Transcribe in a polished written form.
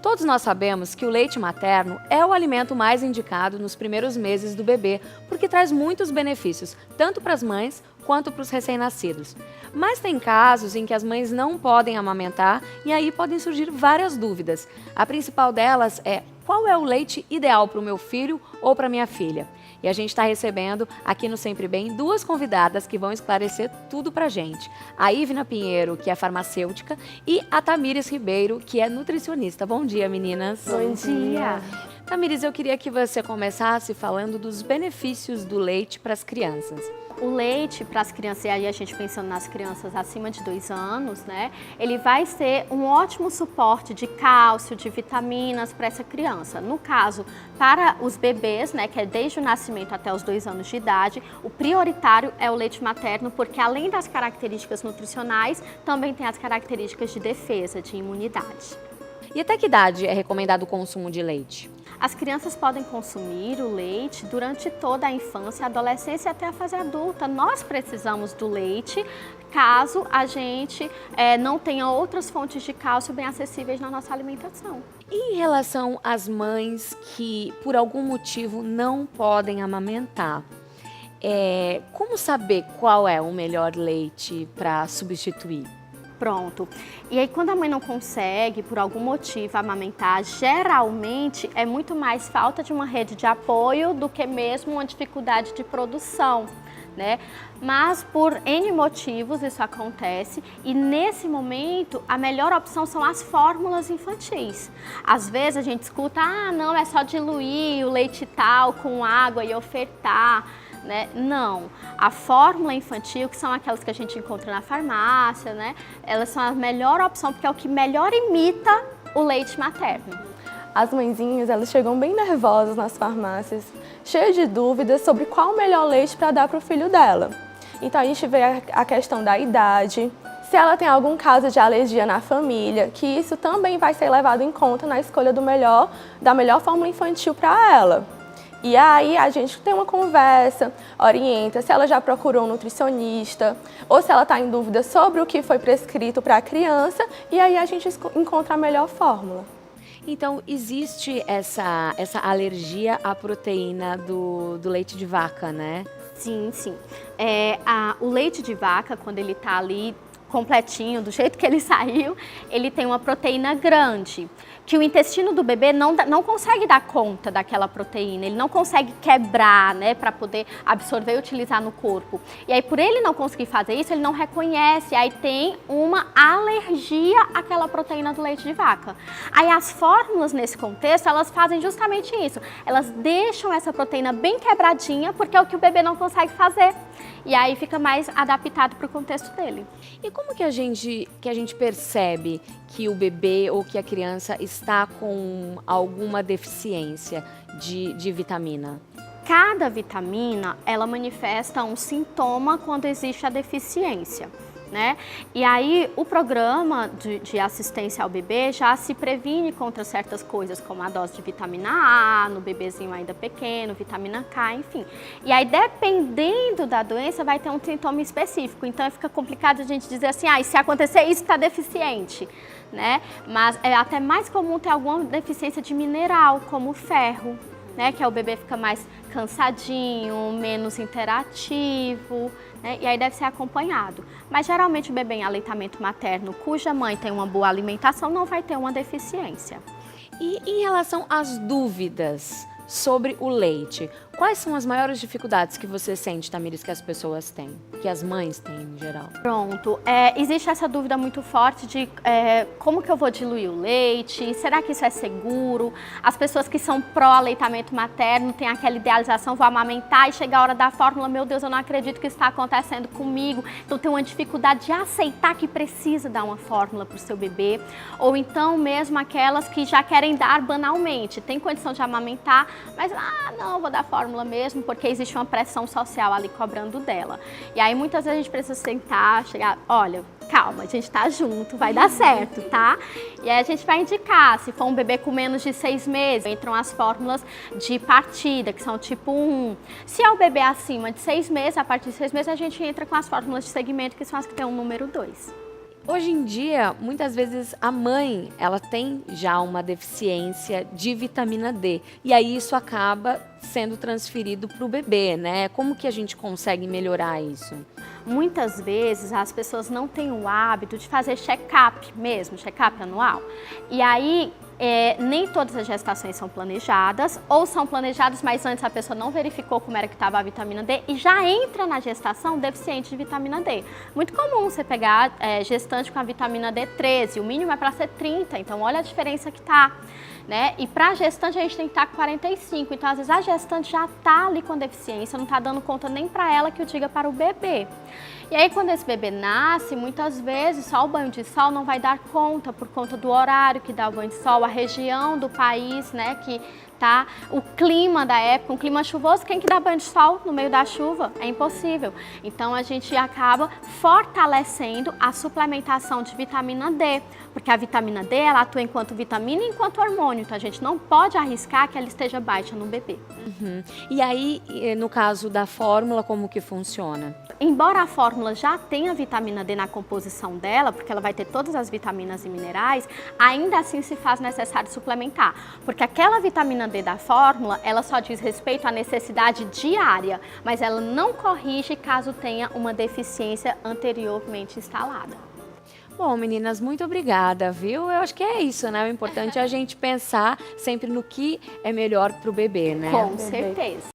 Todos nós sabemos que o leite materno é o alimento mais indicado nos primeiros meses do bebê, porque traz muitos benefícios, tanto para as mães quanto para os recém-nascidos. Mas tem casos em que as mães não podem amamentar e aí podem surgir várias dúvidas. A principal delas é: qual é o leite ideal para o meu filho ou para minha filha? E a gente está recebendo aqui no Sempre Bem 2 convidadas que vão esclarecer tudo pra gente. A Ivna Pinheiro, que é farmacêutica, e a Tamires Ribeiro, que é nutricionista. Bom dia, meninas. Bom dia. Tamires, eu queria que você começasse falando dos benefícios do leite para as crianças. O leite para as crianças, e aí a gente pensando nas crianças acima de 2 anos, né? Ele vai ser um ótimo suporte de cálcio, de vitaminas para essa criança. No caso, para os bebês, né, que é desde o nascimento até os 2 anos de idade, o prioritário é o leite materno, porque além das características nutricionais, também tem as características de defesa, de imunidade. E até que idade é recomendado o consumo de leite? As crianças podem consumir o leite durante toda a infância, adolescência e até a fase adulta. Nós precisamos do leite caso a gente não tenha outras fontes de cálcio bem acessíveis na nossa alimentação. E em relação às mães que, por algum motivo, não podem amamentar, como saber qual é o melhor leite para substituir? Pronto. E aí, quando a mãe não consegue, por algum motivo, amamentar, geralmente é muito mais falta de uma rede de apoio do que mesmo uma dificuldade de produção, né? Mas por N motivos isso acontece e nesse momento a melhor opção são as fórmulas infantis. Às vezes a gente escuta, não, é só diluir o leite tal com água e ofertar. Né? Não, a fórmula infantil, que são aquelas que a gente encontra na farmácia, né? Elas são a melhor opção porque é o que melhor imita o leite materno. As mãezinhas, elas chegam bem nervosas nas farmácias, cheias de dúvidas sobre qual o melhor leite para dar para o filho dela. Então a gente vê a questão da idade, se ela tem algum caso de alergia na família, que isso também vai ser levado em conta na escolha da melhor fórmula infantil para ela. E aí a gente tem uma conversa, orienta se ela já procurou um nutricionista ou se ela está em dúvida sobre o que foi prescrito para a criança e aí a gente encontra a melhor fórmula. Então, existe essa alergia à proteína do leite de vaca, né? Sim, sim. O leite de vaca, quando ele está ali completinho, do jeito que ele saiu, ele tem uma proteína grande, que o intestino do bebê não consegue dar conta daquela proteína, ele não consegue quebrar, né, para poder absorver e utilizar no corpo. E aí, por ele não conseguir fazer isso, ele não reconhece, aí tem uma alergia àquela proteína do leite de vaca. Aí as fórmulas nesse contexto, elas fazem justamente isso, elas deixam essa proteína bem quebradinha, porque é o que o bebê não consegue fazer. E aí fica mais adaptado para o contexto dele. E como que a gente percebe que o bebê ou que a criança está com alguma deficiência de vitamina? Cada vitamina, ela manifesta um sintoma quando existe a deficiência, né? E aí o programa de assistência ao bebê já se previne contra certas coisas, como a dose de vitamina A, no bebezinho ainda pequeno, vitamina K, enfim. E aí, dependendo da doença, vai ter um sintoma específico. Então, fica complicado a gente dizer assim, e se acontecer isso, está deficiente, né? Mas é até mais comum ter alguma deficiência de mineral, como ferro, né? Que é o bebê fica mais cansadinho, menos interativo, né? E aí deve ser acompanhado. Mas geralmente o bebê em aleitamento materno, cuja mãe tem uma boa alimentação, não vai ter uma deficiência. E em relação às dúvidas sobre o leite, quais são as maiores dificuldades que você sente, Tamires, que as pessoas têm, que as mães têm em geral? Pronto, existe essa dúvida muito forte de como que eu vou diluir o leite, será que isso é seguro? As pessoas que são pró-aleitamento materno têm aquela idealização, vou amamentar e chega a hora da fórmula, meu Deus, eu não acredito que isso está acontecendo comigo, então tem uma dificuldade de aceitar que precisa dar uma fórmula para o seu bebê, ou então mesmo aquelas que já querem dar banalmente, tem condição de amamentar, mas não, vou dar fórmula mesmo, porque existe uma pressão social ali cobrando dela. E aí muitas vezes a gente precisa sentar, chegar, olha, calma, a gente tá junto, vai dar certo, tá? E aí a gente vai indicar, se for um bebê com menos de 6 meses, entram as fórmulas de partida, que são tipo 1. Se é o bebê acima de 6 meses, a partir de 6 meses a gente entra com as fórmulas de segmento, que são as que tem um número 2. Hoje em dia, muitas vezes a mãe, ela tem já uma deficiência de vitamina D. E aí isso acaba sendo transferido para o bebê, né? Como que a gente consegue melhorar isso? Muitas vezes as pessoas não têm o hábito de fazer check-up mesmo, check-up anual. E aí, nem todas as gestações são planejadas, ou são planejadas, mas antes a pessoa não verificou como era que estava a vitamina D e já entra na gestação deficiente de vitamina D. Muito comum você pegar gestante com a vitamina D 13, o mínimo é para ser 30, então olha a diferença que tá, né? E para gestante a gente tem que estar com 45, então às vezes a gestante já está ali com deficiência, não está dando conta nem para ela que eu diga para o bebê. E aí quando esse bebê nasce, muitas vezes só o banho de sol não vai dar conta, por conta do horário que dá o banho de sol, a região do país, né, que tá, o clima da época, um clima chuvoso, quem que dá banho de sol no meio da chuva? É impossível. Então a gente acaba fortalecendo a suplementação de vitamina D, porque a vitamina D, ela atua enquanto vitamina e enquanto hormônio, então a gente não pode arriscar que ela esteja baixa no bebê. Uhum. E aí, no caso da fórmula, como que funciona? Embora a fórmula já tenha vitamina D na composição dela, porque ela vai ter todas as vitaminas e minerais, ainda assim se faz necessário suplementar, porque aquela vitamina D da fórmula, ela só diz respeito à necessidade diária, mas ela não corrige caso tenha uma deficiência anteriormente instalada. Bom, meninas, muito obrigada, viu? Eu acho que é isso, né? O importante é a gente pensar sempre no que é melhor para o bebê, né? Com certeza.